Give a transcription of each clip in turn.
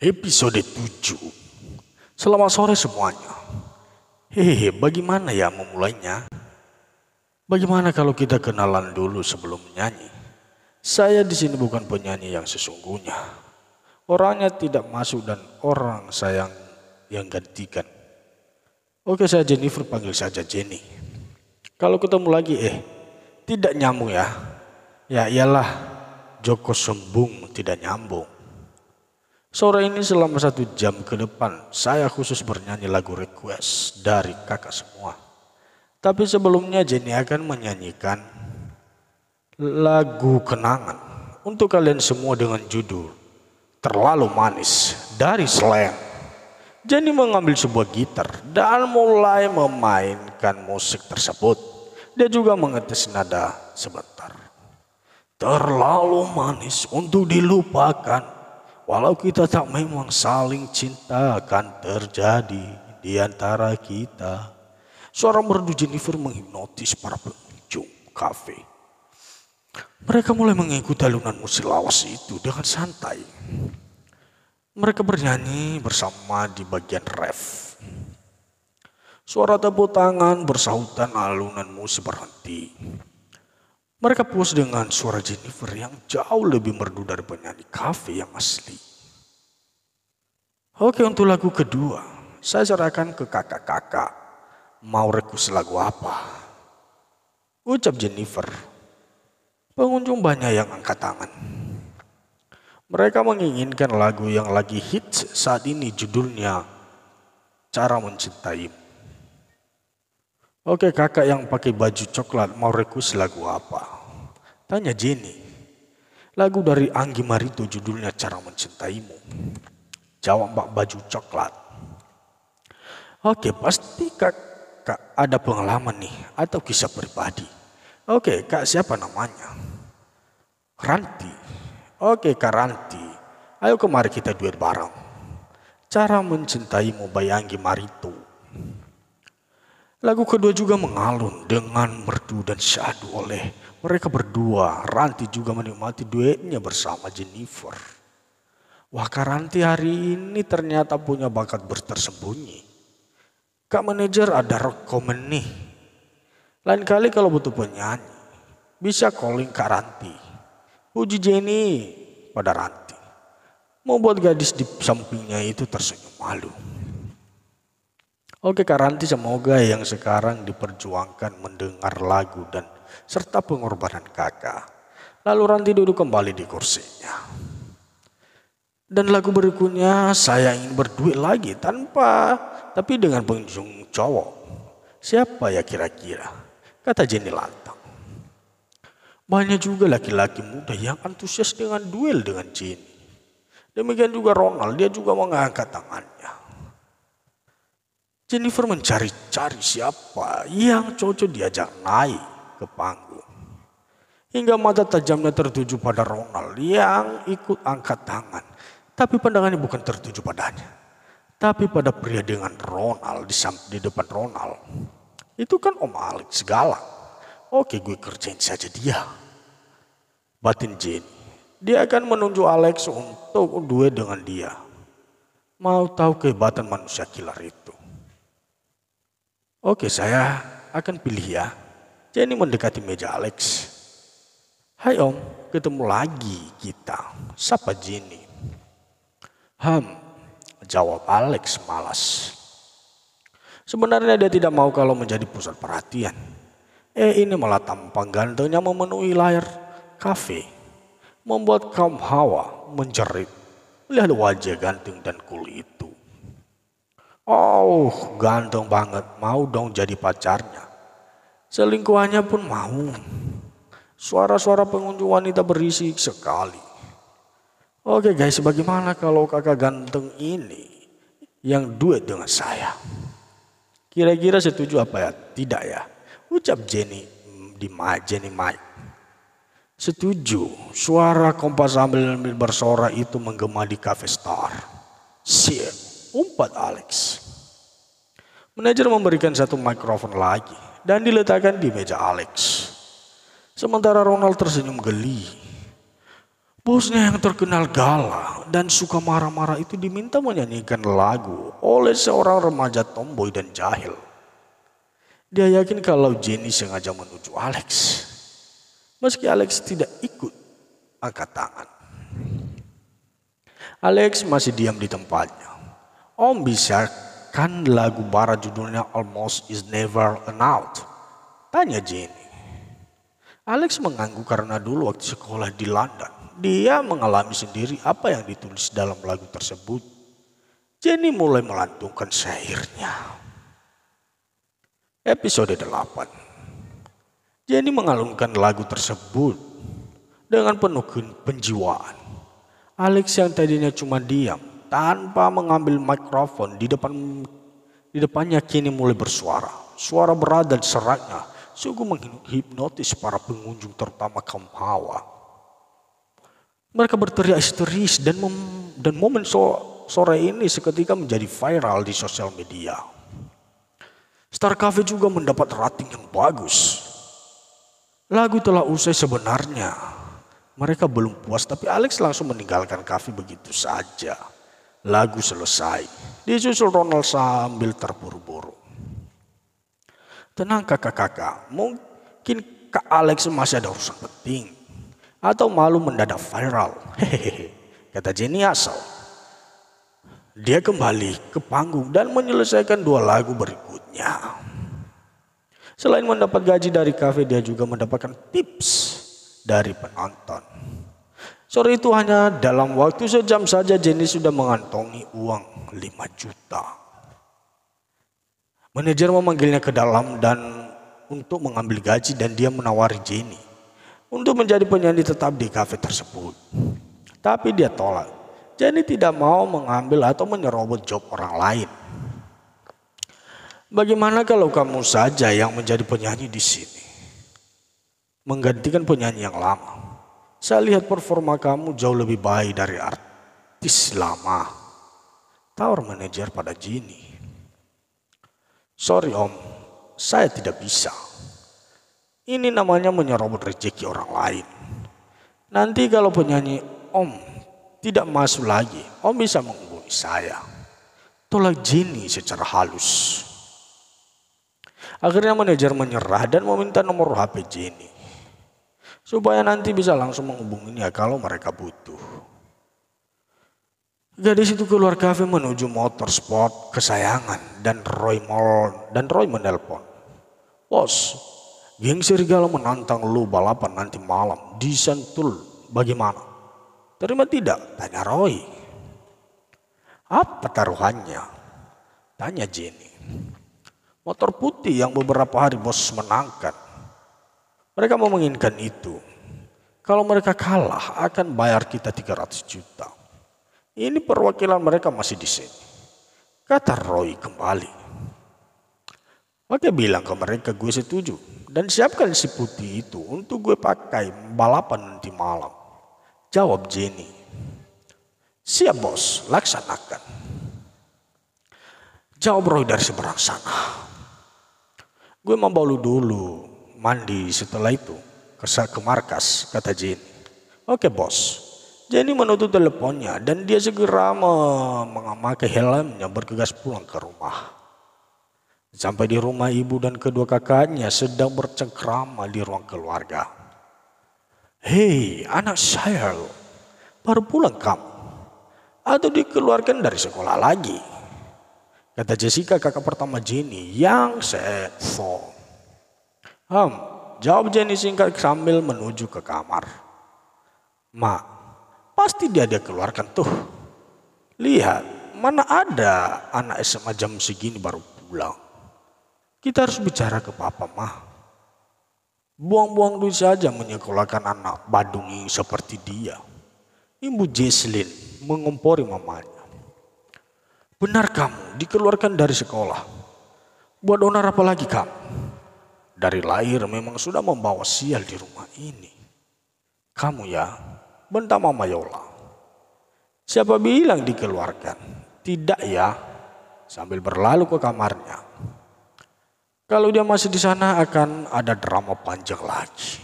Episode 7. Selamat sore semuanya. Hehehe, bagaimana ya memulainya? Bagaimana kalau kita kenalan dulu sebelum menyanyi? Saya di sini bukan penyanyi yang sesungguhnya. Orangnya tidak masuk dan orang sayang yang gantikan. Oke, saya Jennifer, panggil saja Jenny. Kalau ketemu lagi, tidak nyambung ya. Ya iyalah, Joko sembung tidak nyambung. Sore ini selama 1 jam ke depan saya khusus bernyanyi lagu request dari kakak semua. Tapi sebelumnya Jenny akan menyanyikan lagu kenangan untuk kalian semua dengan judul Terlalu Manis dari Slang. Jenny mengambil sebuah gitar dan mulai memainkan musik tersebut. Dia juga mengetes nada sebentar. Terlalu manis untuk dilupakan. Walau kita tak memang saling cinta akan terjadi di antara kita. Suara merdu Jennifer menghipnotis para pengunjung kafe. Mereka mulai mengikuti alunan musik lawas itu dengan santai. Mereka bernyanyi bersama di bagian ref. Suara tepuk tangan bersahutan alunan musik berhenti. Mereka puas dengan suara Jennifer yang jauh lebih merdu dari penyanyi kafe yang asli. Oke, untuk lagu kedua, saya serahkan ke kakak-kakak. Mau request lagu apa? Ucap Jennifer. Pengunjung banyak yang angkat tangan. Mereka menginginkan lagu yang lagi hits saat ini, judulnya Cara Mencintaimu. Oke, kakak yang pakai baju coklat mau request lagu apa? Tanya Jenny. Lagu dari Anggi Marito judulnya Cara Mencintaimu. Jawab mbak baju coklat. Oke, pasti kakak ada pengalaman nih atau kisah pribadi. Oke, kak siapa namanya? Ranti. Oke, kak Ranti. Ayo kemari kita duet bareng. Cara Mencintaimu by Anggi Marito. Lagu kedua juga mengalun dengan merdu dan syahdu oleh mereka berdua. Ranti juga menikmati duetnya bersama Jennifer. Wah, Kak Ranti hari ini ternyata punya bakat tersembunyi. Kak manajer ada rekomen nih. Lain kali kalau butuh penyanyi, bisa calling Kak Ranti. Puji Jenny pada Ranti. Membuat gadis di sampingnya itu tersenyum malu. Oke Kak Ranti, semoga yang sekarang diperjuangkan mendengar lagu dan serta pengorbanan kakak. Lalu Ranti duduk kembali di kursinya. Dan lagu berikutnya saya ingin berduet lagi tapi dengan pengunjung cowok. Siapa ya kira-kira? Kata Jenny lantang. Banyak juga laki-laki muda yang antusias dengan duel dengan Jenny. Demikian juga Ronald, dia juga mengangkat tangannya. Jennifer mencari-cari siapa yang cocok diajak naik ke panggung. Hingga mata tajamnya tertuju pada Ronald yang ikut angkat tangan. Tapi pandangannya bukan tertuju padanya. Tapi pada pria dengan Ronald di depan Ronald. Itu kan Om Alex segala. Oke, gue kerjain saja dia. Batin Jenny. Dia akan menunjuk Alex untuk duet dengan dia. Mau tahu kehebatan manusia killer itu? Oke, saya akan pilih ya. Jenny mendekati meja Alex. Hai Om, ketemu lagi kita. Sapa Jenny. Jawab Alex malas. Sebenarnya dia tidak mau kalau menjadi pusat perhatian. Ini malah tampang gantengnya memenuhi layar kafe. Membuat kaum hawa menjerit. Melihat wajah ganteng dan cool itu. Oh, ganteng banget, mau dong jadi pacarnya. Selingkuhannya pun mau. Suara-suara pengunjung wanita berisik sekali. Oke guys, bagaimana kalau kakak ganteng ini yang duet dengan saya? Kira-kira setuju apa ya? Tidak ya? Ucap Jenny Jenny Mike. Setuju. Suara kompas sambil bersorak itu menggema di Cafe Star. Siap. Umpat Alex. Manajer memberikan satu mikrofon lagi dan diletakkan di meja Alex. Sementara Ronald tersenyum geli. Bosnya yang terkenal galak dan suka marah-marah itu diminta menyanyikan lagu oleh seorang remaja tomboy dan jahil. Dia yakin kalau Jenny sengaja menuju Alex. Meski Alex tidak ikut angkat tangan. Alex masih diam di tempatnya. Om bisa kan lagu barat judulnya Almost Is Never Enough? Tanya Jenny. Alex mengangguk karena dulu waktu sekolah di London, dia mengalami sendiri apa yang ditulis dalam lagu tersebut. Jenny mulai melantunkan syairnya. Episode 8. Jenny mengalunkan lagu tersebut dengan penuh penjiwaan. Alex yang tadinya cuma diam tanpa mengambil mikrofon di depannya kini mulai bersuara. Suara berat dan seraknya sungguh menghipnotis para pengunjung terutama kaum hawa. Mereka berteriak histeris dan momen sore ini seketika menjadi viral di sosial media. Star Cafe juga mendapat rating yang bagus. Lagu telah usai sebenarnya. Mereka belum puas tapi Alex langsung meninggalkan kafe begitu saja. Lagu selesai. Disusul Ronald sambil terburu-buru. Tenang kakak-kakak, mungkin Kak Alex masih ada urusan penting. Atau malu mendadak viral. Hehehe, kata Jenny asal. Dia kembali ke panggung dan menyelesaikan 2 lagu berikutnya. Selain mendapat gaji dari kafe, dia juga mendapatkan tips dari penonton. Sore itu hanya dalam waktu sejam saja Jenny sudah mengantongi uang 5 juta. Manajer memanggilnya ke dalam dan untuk mengambil gaji dan dia menawari Jenny untuk menjadi penyanyi tetap di kafe tersebut. Tapi dia tolak. Jenny tidak mau mengambil atau menyerobot job orang lain. Bagaimana kalau kamu saja yang menjadi penyanyi di sini? Menggantikan penyanyi yang lama. Saya lihat performa kamu jauh lebih baik dari artis lama. Tawar manajer pada Jenny. Sorry om, saya tidak bisa. Ini namanya menyerobot rezeki orang lain. Nanti kalau penyanyi om tidak masuk lagi, om bisa menghubungi saya. Tolak Jenny secara halus. Akhirnya manajer menyerah dan meminta nomor HP Jenny. Supaya nanti bisa langsung menghubunginya kalau mereka butuh. Gadis itu keluar kafe menuju motor sport kesayangan dan Roy menelpon. Bos, geng serigala menantang lu balapan nanti malam di Sentul. Bagaimana? Terima tidak? Tanya Roy. Apa taruhannya? Tanya Jenny. Motor putih yang beberapa hari bos menangkan. Mereka menginginkan itu. Kalau mereka kalah akan bayar kita 300 juta. Ini perwakilan mereka masih di sini. Kata Roy kembali. Oke, bilang ke mereka gue setuju. Dan siapkan si putih itu untuk gue pakai balapan nanti malam. Jawab Jenny. Siap bos, laksanakan. Jawab Roy dari seberang sana. Gue mau bawa lu dulu, mandi setelah itu ke markas, kata Jenny. Oke bos. Jenny menutup teleponnya dan dia segera memakai helmnya bergegas pulang ke rumah. Sampai di rumah ibu dan kedua kakaknya sedang bercengkrama di ruang keluarga. Hei anak saya, baru pulang kamu? Atau dikeluarkan dari sekolah lagi? Kata Jessica kakak pertama Jenny yang seto. Jawab Jenny singkat sambil menuju ke kamar. Mak, pasti dia keluarkan tuh. Lihat, mana ada anak SMA jam segini baru pulang. Kita harus bicara ke papa mah. Buang-buang duit saja menyekolahkan anak badungi seperti dia. Ibu Jesslyn mengompori mamanya. Benar kamu dikeluarkan dari sekolah. Buat onar apa lagi kamu? Dari lahir memang sudah membawa sial di rumah ini. Kamu ya, bentak Mama Yola. Siapa bilang dikeluarkan? Tidak ya, sambil berlalu ke kamarnya. Kalau dia masih di sana akan ada drama panjang lagi.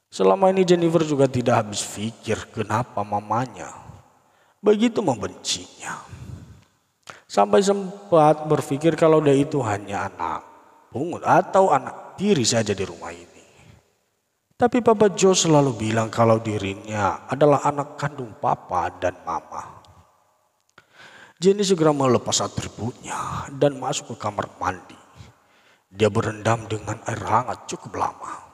Selama ini Jennifer juga tidak habis pikir kenapa mamanya begitu membencinya. Sampai sempat berpikir kalau dia itu hanya anak pungut atau anak tiri saja di rumah ini. Tapi Papa Joe selalu bilang kalau dirinya adalah anak kandung Papa dan Mama. Jenny segera melepas atributnya dan masuk ke kamar mandi. Dia berendam dengan air hangat cukup lama.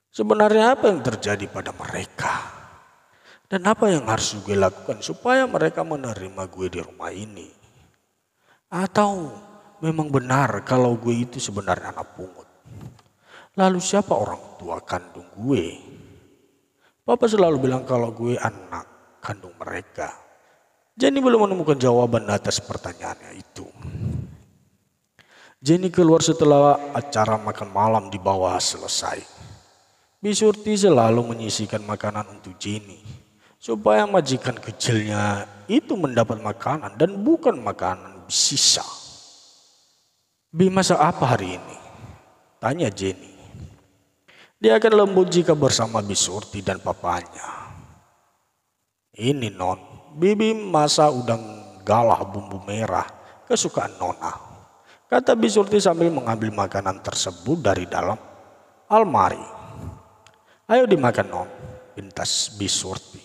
Sebenarnya apa yang terjadi pada mereka? Dan apa yang harus gue lakukan supaya mereka menerima gue di rumah ini? Atau memang benar kalau gue itu sebenarnya anak pungut? Lalu siapa orang tua kandung gue? Papa selalu bilang kalau gue anak kandung mereka. Jenny belum menemukan jawaban atas pertanyaannya itu. Jenny keluar setelah acara makan malam di bawah selesai. Bi Surti selalu menyisihkan makanan untuk Jenny, supaya majikan kecilnya itu mendapat makanan dan bukan makanan sisa. Bi, masak apa hari ini? Tanya Jenny. Dia akan lembut jika bersama Bi Surti dan papanya. Ini non, Bibi masak udang galah bumbu merah kesukaan Nona, kata Bi Surti sambil mengambil makanan tersebut dari dalam almari. Ayo dimakan non, pintas Bi Surti.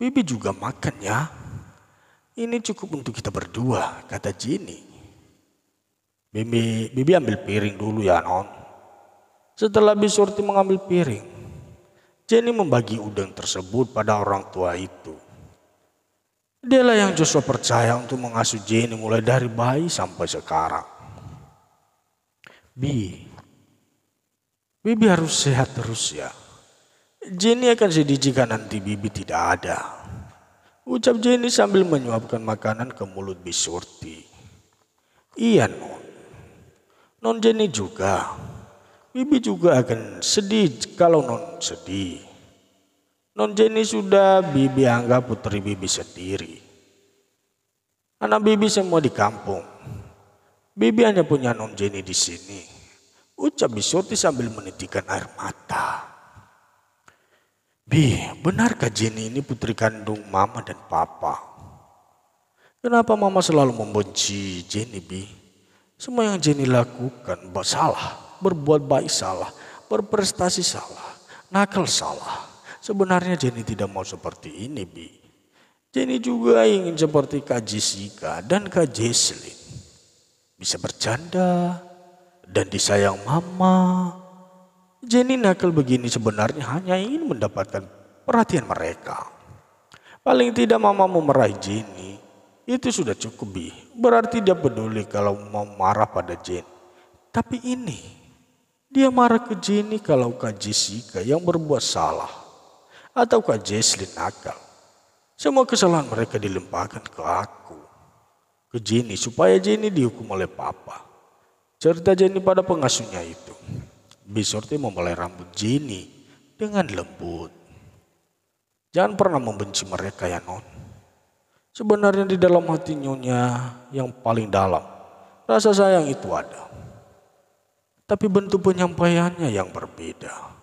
Bibi juga makan ya. Ini cukup untuk kita berdua, kata Jenny. Bibi ambil piring dulu ya non. Setelah Bi Surti mengambil piring, Jenny membagi udang tersebut pada orang tua itu. Dialah yang Joshua percaya untuk mengasuh Jenny mulai dari bayi sampai sekarang. Bibi harus sehat terus ya. Jenny akan sedih jika nanti Bibi tidak ada, ucap Jenny sambil menyuapkan makanan ke mulut Bi Surti. Iya non, non Jenny juga. Bibi juga akan sedih kalau non sedih. Non Jenny sudah Bibi anggap putri Bibi sendiri. Anak Bibi semua di kampung. Bibi hanya punya non Jenny di sini, ucap Bi Surti sambil menitikkan air mata. Bi, benarkah Jenny ini putri kandung Mama dan Papa? Kenapa Mama selalu membenci Jenny, Bi? Semua yang Jenny lakukan salah, berbuat baik salah, berprestasi salah, nakal salah. Sebenarnya Jenny tidak mau seperti ini, Bi. Jenny juga ingin seperti Kak Jessica dan Kak Jesslyn. Bisa bercanda dan disayang Mama. Jenny nakal begini sebenarnya hanya ingin mendapatkan perhatian mereka. Paling tidak Mama memarahi Jenny, itu sudah cukup, Bi. Berarti dia peduli kalau mau marah pada Jenny. Tapi ini, dia marah ke Jenny kalau Kak Jessica yang berbuat salah atau Kak Jesslyn nakal. Semua kesalahan mereka dilimpahkan ke aku, ke Jenny, supaya Jenny dihukum oleh Papa. Cerita Jenny pada pengasuhnya itu. Bi Surti membelai rambut Jenny dengan lembut. Jangan pernah membenci mereka ya non. Sebenarnya di dalam hati Nyonya yang paling dalam, rasa sayang itu ada. Tapi bentuk penyampaiannya yang berbeda.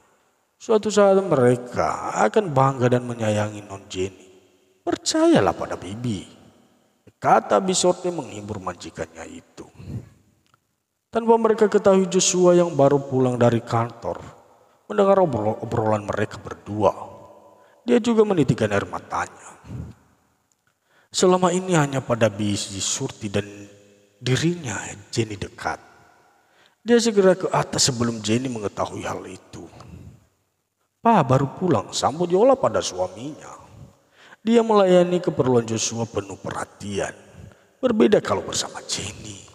Suatu saat mereka akan bangga dan menyayangi non Jenny. Percayalah pada Bibi, kata Bi Surti menghibur majikannya itu. Tanpa mereka ketahui, Joshua yang baru pulang dari kantor mendengar obrolan mereka berdua. Dia juga menitikkan air matanya. Selama ini hanya pada Bi Surti dan dirinya Jenny dekat. Dia segera ke atas sebelum Jenny mengetahui hal itu. Pak baru pulang, sambut Yola pada suaminya. Dia melayani keperluan Joshua penuh perhatian. Berbeda kalau bersama Jenny.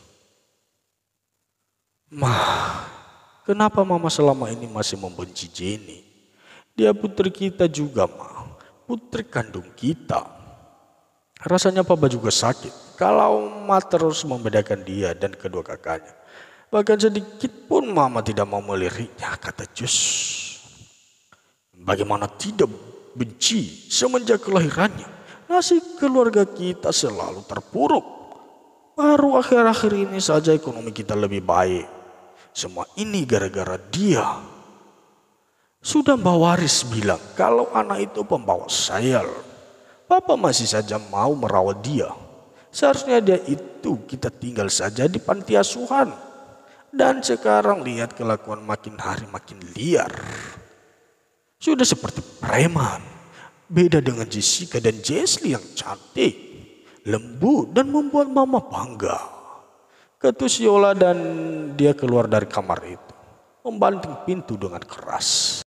Kenapa Mama selama ini masih membenci Jenny? Dia putri kita juga, Ma. Putri kandung kita. Rasanya Papa juga sakit kalau Ma terus membedakan dia dan kedua kakaknya. Bahkan sedikit pun Mama tidak mau meliriknya, kata Jus. Bagaimana tidak benci semenjak kelahirannya? Nasib keluarga kita selalu terpuruk. Baru akhir-akhir ini saja ekonomi kita lebih baik. Semua ini gara-gara dia. Sudah Mbak Waris bilang kalau anak itu pembawa sial. Papa masih saja mau merawat dia. Seharusnya dia itu kita tinggal saja di panti asuhan. Dan sekarang lihat kelakuan makin hari makin liar. Sudah seperti preman. Beda dengan Jessica dan Jesly yang cantik, lembut dan membuat mama bangga. Ketus Yola dan dia keluar dari kamar itu, membanting pintu dengan keras.